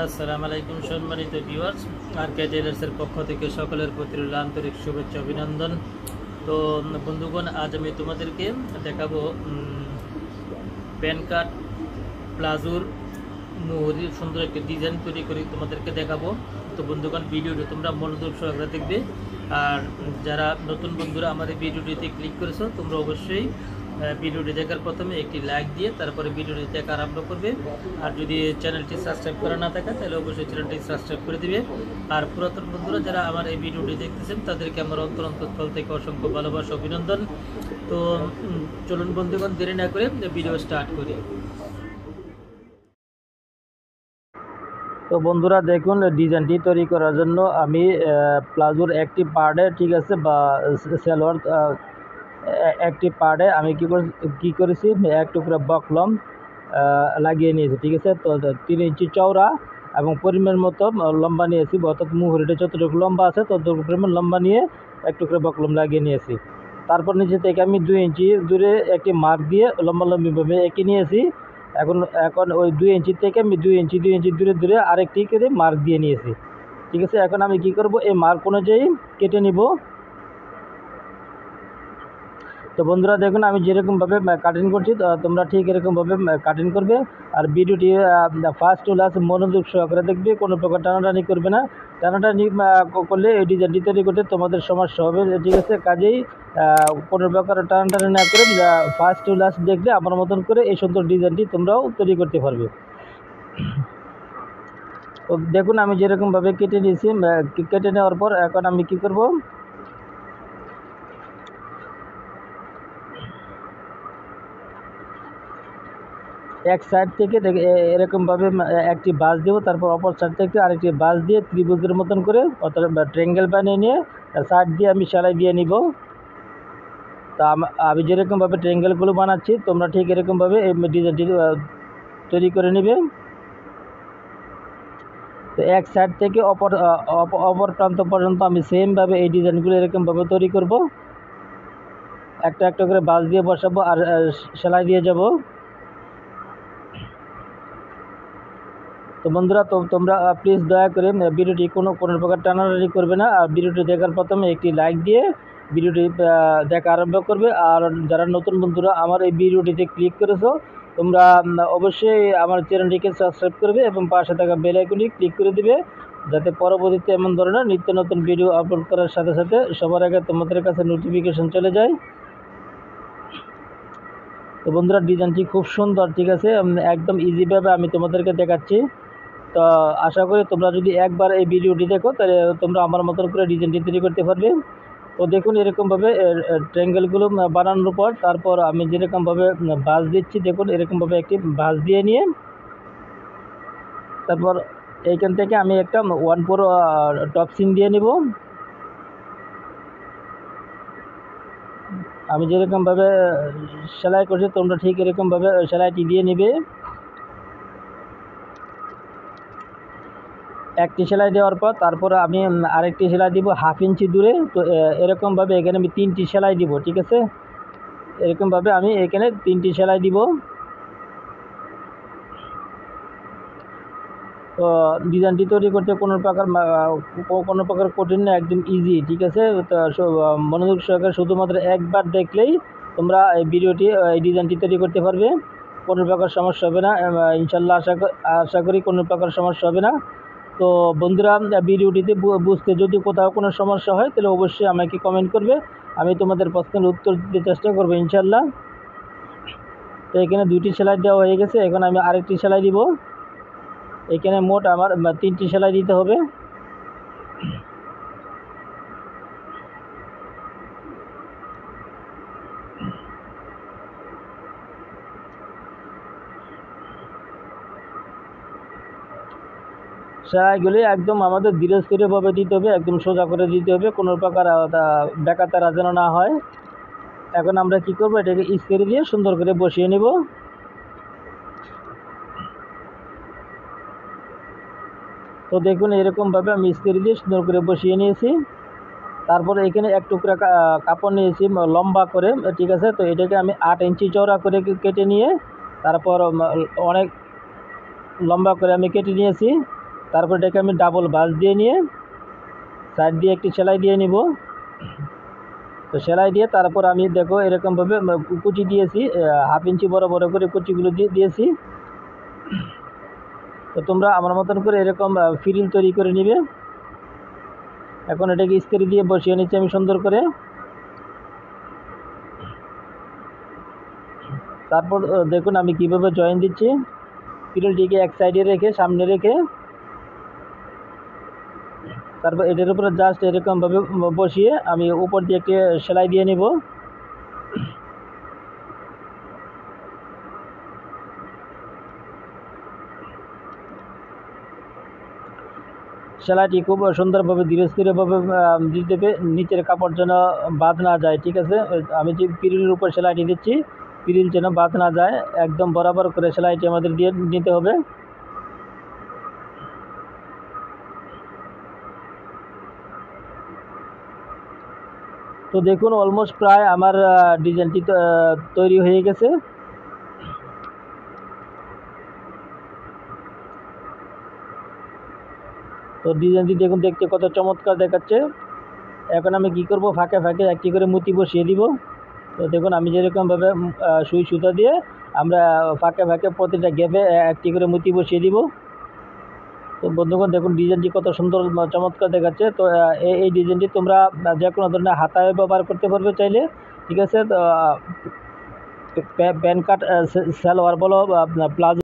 আসসালামু আলাইকুম সম্মানিত ভিউয়ার্স, আরকে টেলার্সের পক্ষ থেকে সকলের প্রতি রইল আন্তরিক শুভেচ্ছা অভিনন্দন। তো বন্ধুগণ, আজ আমি তোমাদেরকে দেখাবো প্যান কার্ড প্লাজোর মোহরির সুন্দর একটি ডিজাইন তৈরি করে তোমাদেরকে দেখাবো। তো বন্ধুগণ, ভিডিওটি তোমরা মনোযোগ সহকারে দেখবে। আর যারা নতুন বন্ধুরা আমার এই ভিডিওটিতে ক্লিক করেছো, তোমরা অবশ্যই ভিডিওটি দেখার প্রথমে একটি লাইক দিয়ে তারপরে ভিডিওটি দেখা আরম্ভ করবে। আর যদি চ্যানেলটি সাবস্ক্রাইব করা না থাকে তাহলে অবশ্যই চ্যানেলটি সাবস্ক্রাইব করে দিবে। আর পুরাতন বন্ধুরা যারা আমার এই ভিডিওটি দেখতেছেন তাদেরকে আমার অন্তরস্থল থেকে অসংখ্য ভালোবাসা অভিনন্দন। তো চলুন বন্ধুগণ, দেরি না করে ভিডিও স্টার্ট করি। তো বন্ধুরা দেখুন, ডিজাইনটি তৈরি করার জন্য আমি প্লাজোর একটি পার্টে, ঠিক আছে, বা সালোয়ার একটি পার্টে আমি কী করেছি, এক টুকরা বকলম লাগিয়ে নিয়েছি, ঠিক আছে। তো 3 ইঞ্চি চওড়া এবং পরিমাণ মতো লম্বা নিয়েছি, অর্থাৎ মুহুরিটা যতটুকু লম্বা আছে ততটুকু পরিমাণ লম্বা নিয়ে এক টুকরা বকলম লাগিয়ে নিয়েছি। তারপর নিচে থেকে আমি 2 ইঞ্চি দূরে একটি মার্ক দিয়ে লম্বালম্বিভাবে এঁকে নিয়েছি। এখন ওই 2 ইঞ্চি থেকে আমি 2 ইঞ্চি দূরে আরেকটি করে মার্ক দিয়ে নিয়েছি, ঠিক আছে। এখন আমি কি করব, এই মার্ক অনুযায়ী কেটে নিব। তো বন্ধুরা দেখুন, আমি যেরকমভাবে কাটিং করছি তোমরা ঠিক এরকমভাবে কাটিং করবে। আর ভিডিওটি ফার্স্ট টু লাস্ট মনোযোগ সহকারে দেখবে, কোনো প্রকার টানাটানি করবে না। টানাটানি করলে এই ডিজাইনটি তৈরি করতে তোমাদের সমস্যা হবে, ঠিক আছে। কাজেই কোনো প্রকার টানাটানি না করে ফার্স্ট টু লাস্ট দেখলে আমার মতন করে এই সুন্দর ডিজাইনটি তোমরাও তৈরি করতে পারবে। তো দেখুন, আমি যেরকমভাবে কেটে নিয়েছি, কেটে নেওয়ার পর এখন আমি কি করব, এক সাইড থেকে এরকমভাবে একটি বাঁশ দেবো, তারপর অপর সাইড থেকে আরেকটি বাঁশ দিয়ে ত্রিভুজের মতন করে অর্থাৎ ট্রায়াঙ্গেল বানিয়ে নিয়ে সাইড দিয়ে আমি সেলাই দিয়ে নিব। তা আমি যেরকমভাবে ট্রায়াঙ্গেলগুলো বানাচ্ছি তোমরা ঠিক এরকমভাবে এই ডিজাইনটি তৈরি করে নেবে। তো এক সাইড থেকে অপর প্রান্ত পর্যন্ত আমি সেমভাবে এই ডিজাইনগুলো এরকমভাবে তৈরি করব। একটা একটা করে বাঁশ দিয়ে বসাবো আর সেলাই দিয়ে যাব। তো বন্ধুরা, তোমরা প্লিজ দয়া করে ভিডিওটি কোনো প্রকার টানাটানি করবে না। আর ভিডিওটি দেখার প্রথমে একটি লাইক দিয়ে ভিডিওটি দেখা আরম্ভ করবে। আর যারা নতুন বন্ধুরা আমার এই ভিডিওটিতে ক্লিক করেছো, তোমরা অবশ্যই আমার চ্যানেলটিকে সাবস্ক্রাইব করবে এবং পাশে থাকা বেল আইকনটি ক্লিক করে দিবে, যাতে পরবর্তীতে এমন ধরনের নিত্য নতুন ভিডিও আপলোড করার সাথে সাথে সবার আগে তোমাদের কাছে নোটিফিকেশন চলে যায়। তো বন্ধুরা, ডিজাইনটি খুব সুন্দর, ঠিক আছে, একদম ইজিভাবে আমি তোমাদেরকে দেখাচ্ছি। তো আশা করি তোমরা যদি একবার এই ভিডিওটি দেখো তাহলে তোমরা আমার মতন করে ডিজাইনটি তৈরি করতে পারবে। তো দেখুন, এরকমভাবে ট্রায়াঙ্গেলগুলো বানানোর পর তারপর আমি যেরকমভাবে বাঁশ দিচ্ছি, দেখুন এরকমভাবে একটি বাঁশ দিয়ে নিয়ে তারপর এইখান থেকে আমি একটা 1/4 টপ সিন দিয়ে নিব। আমি যেরকমভাবে সেলাই করছি তোমরা ঠিক এরকমভাবে সেলাইটি দিয়ে নিবে। একটি সেলাই দেওয়ার পর তারপর আমি আরেকটি সেলাই দিব 1/2 ইঞ্চি দূরে। তো এরকমভাবে এখানে আমি 3টি সেলাই দিব, ঠিক আছে। এরকমভাবে আমি এখানে 3টি সেলাই দিব। তো ডিজাইনটি তৈরি করতে কোনো প্রকার কঠিন না, একদম ইজি, ঠিক আছে। তো মনোযোগ সহকারে শুধুমাত্র একবার দেখলেই তোমরা এই ভিডিওটি এই ডিজাইনটি তৈরি করতে পারবে, কোনো প্রকার সমস্যা হবে না ইনশাল্লাহ। আশা করি কোনো প্রকার সমস্যা হবে না। তো বন্ধুরা, ভিডিওটিতে বুঝতে যদি কোথাও কোনো সমস্যা হয় তাহলে অবশ্যই আমাকে কমেন্ট করবে, আমি তোমাদের প্রশ্নের উত্তর দিতে চেষ্টা করবো ইনশাল্লাহ। তো এখানে 2টি সেলাই দেওয়া হয়ে গেছে, এখন আমি আরেকটি সেলাই দিব। এখানে মোট আমার 3টি সেলাই দিতে হবে। সেলাইগুলি একদম আমাদের ধীরে স্থিরভাবে দিতে হবে, একদম সোজা করে দিতে হবে, কোনো প্রকার বেকাতারা যেন না হয়। এখন আমরা কি করব, এটাকে ইস্ত্রি দিয়ে সুন্দর করে বসিয়ে নেব। তো দেখুন, এরকমভাবে আমি ইস্ত্রি দিয়ে সুন্দর করে বসিয়ে নিয়েছি। তারপরে এখানে এক টুকরা কাপড় নিয়েছি লম্বা করে, ঠিক আছে। তো এটাকে আমি 8 ইঞ্চি চওড়া করে কেটে নিয়ে তারপর অনেক লম্বা করে আমি কেটে নিয়েছি। তারপর এটাকে আমি ডাবল ভাঁজ দিয়ে নিয়ে সাইড দিয়ে একটি সেলাই দিয়ে নিব। তো সেলাই দিয়ে তারপর আমি দেখো এরকমভাবে কুচি দিয়েছি, 1/2 ইঞ্চি বড় বড় করে কুচিগুলো দিয়েছি। তো তোমরা আমার মতন করে এরকম ফ্রিল তৈরি করে নিবে। এখন এটাকে ইস্ত্রি দিয়ে বসিয়ে নিচ্ছি আমি সুন্দর করে। তারপর দেখুন আমি কিভাবে জয়েন দিচ্ছি। ফ্রিলটিকে এক সাইডে রেখে সামনে রেখে তারপর এটার উপরে জাস্ট এরকমভাবে বসিয়ে আমি উপর দিয়ে একটি সেলাই দিয়ে নিব। সেলাইটি খুব সুন্দরভাবে ধীরে স্থিরভাবে দিতে হবে, নিচের কাপড় যেন বাদ না যায়। ঠিক আছে, আমি যে পিরিলের উপর সেলাইটি দিচ্ছি পিরিল যেন বাদ না যায়, একদম বরাবর করে সেলাইটি আমাদের দিয়ে নিতে হবে। তো দেখুন অলমোস্ট প্রায় আমার ডিজাইনটি তৈরি হয়ে গেছে। তো ডিজাইনটি দেখুন দেখতে কত চমৎকার দেখাচ্ছে। এখন আমি কি করব, ফাঁকে ফাঁকে একটি করে মুতি বসিয়ে দিব। তো দেখুন আমি যেরকমভাবে সুই সুতা দিয়ে আমরা ফাঁকে ফাঁকে প্রতিটা গ্যাপে একটি করে মুতি বসিয়ে দিব। তো বন্ধুগণ দেখুন ডিজাইনটি কত সুন্দর চমৎকার দেখাচ্ছে। তো এই ডিজাইনটি তোমরা যে কোনো ধরনের হাতায় ব্যবহার করতে পারবে চাইলে। ঠিক আছে, তো প্যান্ট কাট সালোয়ার বলো প্লাজো